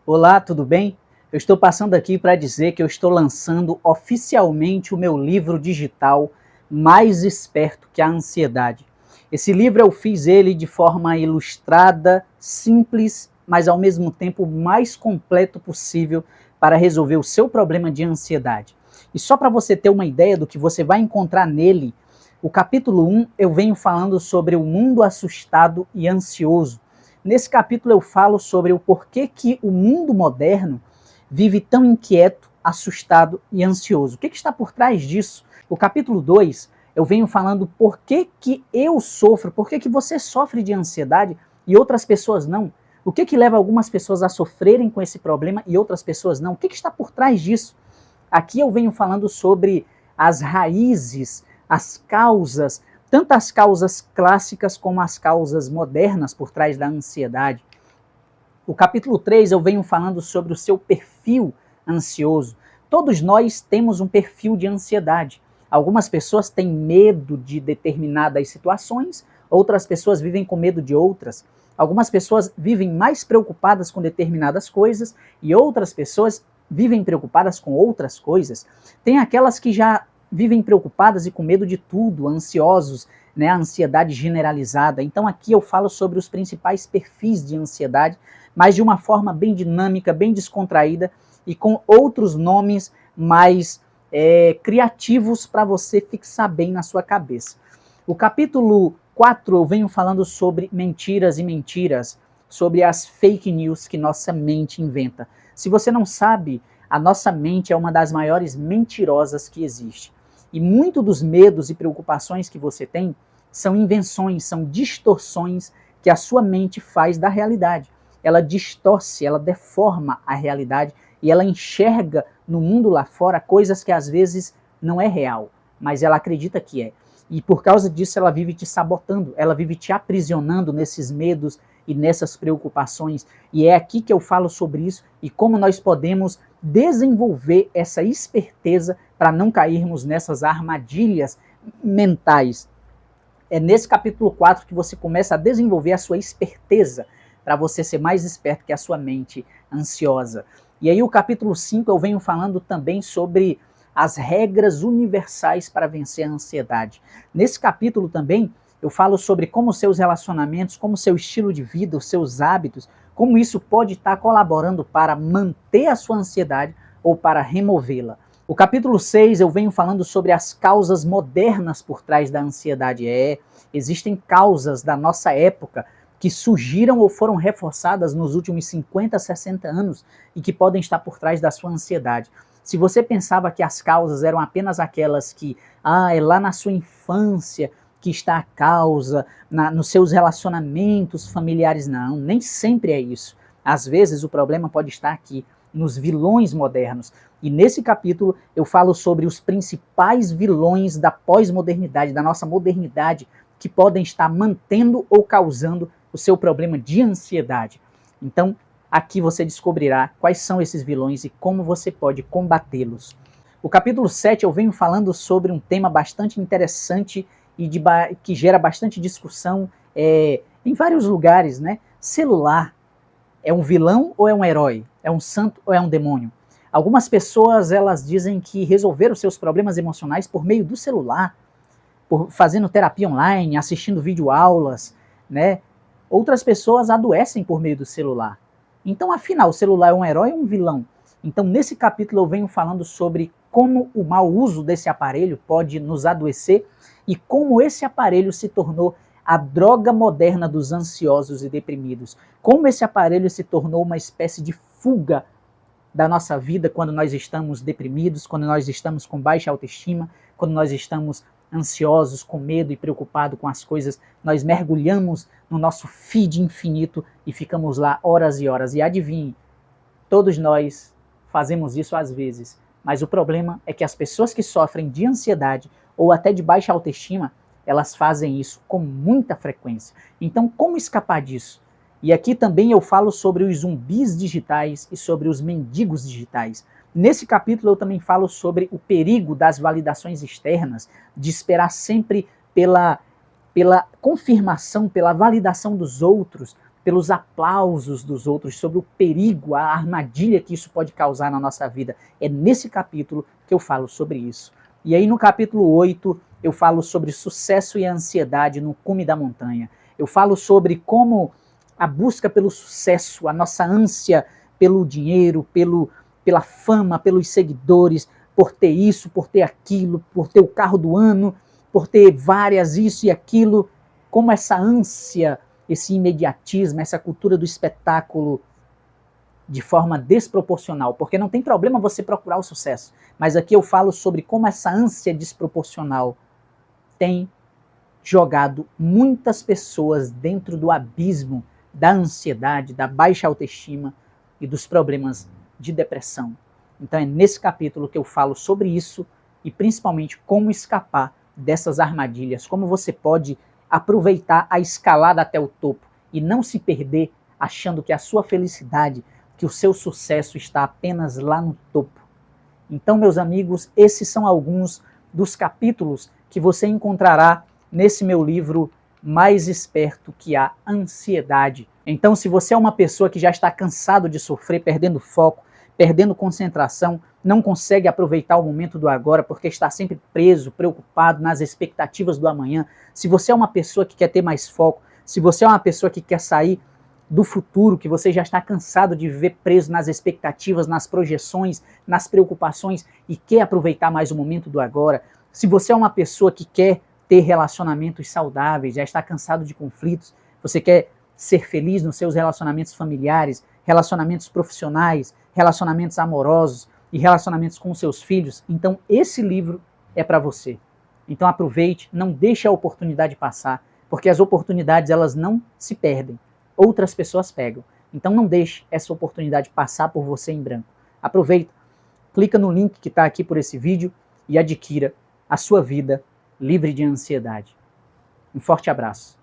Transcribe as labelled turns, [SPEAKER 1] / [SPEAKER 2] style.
[SPEAKER 1] Olá, tudo bem? Eu estou passando aqui para dizer que eu estou lançando oficialmente o meu livro digital Mais Esperto que a Ansiedade. Esse livro eu fiz ele de forma ilustrada, simples, mas ao mesmo tempo o mais completo possível para resolver o seu problema de ansiedade. E só para você ter uma ideia do que você vai encontrar nele, o capítulo 1 eu venho falando sobre o mundo assustado e ansioso. Nesse capítulo eu falo sobre o porquê que o mundo moderno vive tão inquieto, assustado e ansioso. O que está por trás disso? O capítulo 2 eu venho falando por que eu sofro, por que você sofre de ansiedade e outras pessoas não. O que leva algumas pessoas a sofrerem com esse problema e outras pessoas não? O que está por trás disso? Aqui eu venho falando sobre as raízes, as causas, tanto as causas clássicas como as causas modernas por trás da ansiedade. O capítulo 3 eu venho falando sobre o seu perfil ansioso. Todos nós temos um perfil de ansiedade. Algumas pessoas têm medo de determinadas situações, outras pessoas vivem com medo de outras. Algumas pessoas vivem mais preocupadas com determinadas coisas e outras pessoas vivem preocupadas com outras coisas. Tem aquelas que já vivem preocupadas e com medo de tudo, ansiosos, né, a ansiedade generalizada. Então aqui eu falo sobre os principais perfis de ansiedade, mas de uma forma bem dinâmica, bem descontraída e com outros nomes mais criativos para você fixar bem na sua cabeça. O capítulo 4 eu venho falando sobre mentiras e mentiras, sobre as fake news que nossa mente inventa. Se você não sabe, a nossa mente é uma das maiores mentirosas que existe. E muito dos medos e preocupações que você tem são invenções, são distorções que a sua mente faz da realidade. Ela distorce, ela deforma a realidade e ela enxerga no mundo lá fora coisas que às vezes não é real, mas ela acredita que é. E por causa disso ela vive te sabotando, ela vive te aprisionando nesses medos e nessas preocupações. E é aqui que eu falo sobre isso e como nós podemos desenvolver essa esperteza para não cairmos nessas armadilhas mentais. É nesse capítulo 4 que você começa a desenvolver a sua esperteza para você ser mais esperto que a sua mente ansiosa. E aí o capítulo 5 eu venho falando também sobre as regras universais para vencer a ansiedade. Nesse capítulo também eu falo sobre como seus relacionamentos, como seu estilo de vida, os seus hábitos, como isso pode estar colaborando para manter a sua ansiedade ou para removê-la. O capítulo 6 eu venho falando sobre as causas modernas por trás da ansiedade. Existem causas da nossa época que surgiram ou foram reforçadas nos últimos 50, 60 anos e que podem estar por trás da sua ansiedade. Se você pensava que as causas eram apenas aquelas que, é lá na sua infância que está a causa, nos seus relacionamentos familiares, não, nem sempre é isso. Às vezes o problema pode estar aqui, nos vilões modernos. E nesse capítulo eu falo sobre os principais vilões da pós-modernidade, da nossa modernidade, que podem estar mantendo ou causando o seu problema de ansiedade. Então, aqui você descobrirá quais são esses vilões e como você pode combatê-los. O capítulo 7 eu venho falando sobre um tema bastante interessante e que gera bastante discussão em vários lugares, né? Celular é um vilão ou é um herói? É um santo ou é um demônio? Algumas pessoas elas dizem que resolveram seus problemas emocionais por meio do celular, fazendo terapia online, assistindo videoaulas, né? Outras pessoas adoecem por meio do celular. Então, afinal, o celular é um herói ou um vilão? Então, nesse capítulo eu venho falando sobre como o mau uso desse aparelho pode nos adoecer e como esse aparelho se tornou a droga moderna dos ansiosos e deprimidos. Como esse aparelho se tornou uma espécie de fuga da nossa vida quando nós estamos deprimidos, quando nós estamos com baixa autoestima, quando nós estamos ansiosos, com medo e preocupados com as coisas, nós mergulhamos no nosso feed infinito e ficamos lá horas e horas. E adivinhe, todos nós fazemos isso às vezes, mas o problema é que as pessoas que sofrem de ansiedade ou até de baixa autoestima, elas fazem isso com muita frequência. Então, como escapar disso? E aqui também eu falo sobre os zumbis digitais e sobre os mendigos digitais. Nesse capítulo eu também falo sobre o perigo das validações externas, de esperar sempre pela confirmação, pela validação dos outros, pelos aplausos dos outros, sobre o perigo, a armadilha que isso pode causar na nossa vida. É nesse capítulo que eu falo sobre isso. E aí no capítulo 8 eu falo sobre sucesso e ansiedade no cume da montanha. Eu falo sobre como a busca pelo sucesso, a nossa ânsia pelo dinheiro, pela fama, pelos seguidores, por ter isso, por ter aquilo, por ter o carro do ano, por ter várias isso e aquilo, como essa ânsia, esse imediatismo, essa cultura do espetáculo de forma desproporcional, porque não tem problema você procurar o sucesso, mas aqui eu falo sobre como essa ânsia desproporcional tem jogado muitas pessoas dentro do abismo da ansiedade, da baixa autoestima e dos problemas de depressão. Então é nesse capítulo que eu falo sobre isso e principalmente como escapar dessas armadilhas, como você pode aproveitar a escalada até o topo e não se perder achando que a sua felicidade, que o seu sucesso está apenas lá no topo. Então, meus amigos, esses são alguns dos capítulos que você encontrará nesse meu livro Mais Esperto que a Ansiedade. Então, se você é uma pessoa que já está cansado de sofrer, perdendo foco, perdendo concentração, não consegue aproveitar o momento do agora porque está sempre preso, preocupado nas expectativas do amanhã, se você é uma pessoa que quer ter mais foco, se você é uma pessoa que quer sair do futuro, que você já está cansado de viver preso nas expectativas, nas projeções, nas preocupações e quer aproveitar mais o momento do agora, se você é uma pessoa que quer ter relacionamentos saudáveis, já está cansado de conflitos, você quer ser feliz nos seus relacionamentos familiares, relacionamentos profissionais, relacionamentos amorosos e relacionamentos com seus filhos, então esse livro é para você. Então aproveite, não deixe a oportunidade passar, porque as oportunidades elas não se perdem, outras pessoas pegam. Então não deixe essa oportunidade passar por você em branco. Aproveita, clica no link que está aqui por esse vídeo e adquira a sua vida livre de ansiedade. Um forte abraço.